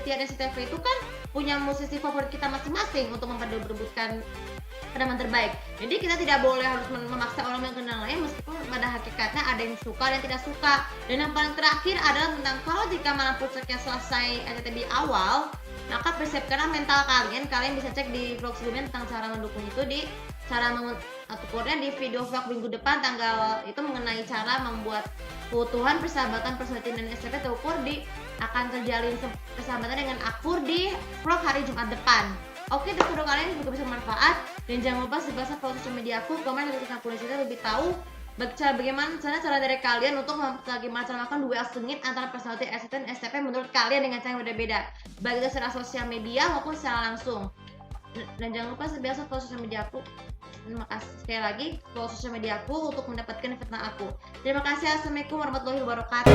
RCTI dan SCTV itu kan punya musisi favorit kita masing-masing untuk memperebutkan penampilan terbaik. Jadi kita tidak boleh harus memaksa orang yang kenal lain, meskipun pada hakikatnya ada yang suka dan tidak suka. Dan yang paling terakhir adalah tentang kalau jika malam puncaknya selesai RCTI awal, maka persiapkanlah mental kalian. Kalian bisa cek di vlog sebelumnya tentang cara mendukung itu di cara mengukurnya di video vlog minggu depan tanggal itu mengenai cara membuat keutuhan persahabatan Personaliti dan SCTV terukur di akan terjalin persahabatan dengan akur di vlog hari Jumat depan. Oke, untuk video kalian juga bisa bermanfaat dan jangan lupa sebagai follow sosial mediaku, komen dan tuliskan cerita lebih tahu bagaimana cara dari kalian untuk bagaimana cara melakukan duel sengit antara Personaliti RCTI dan SCTV menurut kalian dengan cara yang berbeda, baik itu secara sosial media maupun secara langsung. Dan jangan lupa sebiasa follow sosial mediaku. Terima kasih sekali lagi follow sosial mediaku untuk mendapatkan fitnah aku. Terima kasih. Assalamualaikum warahmatullahi wabarakatuh.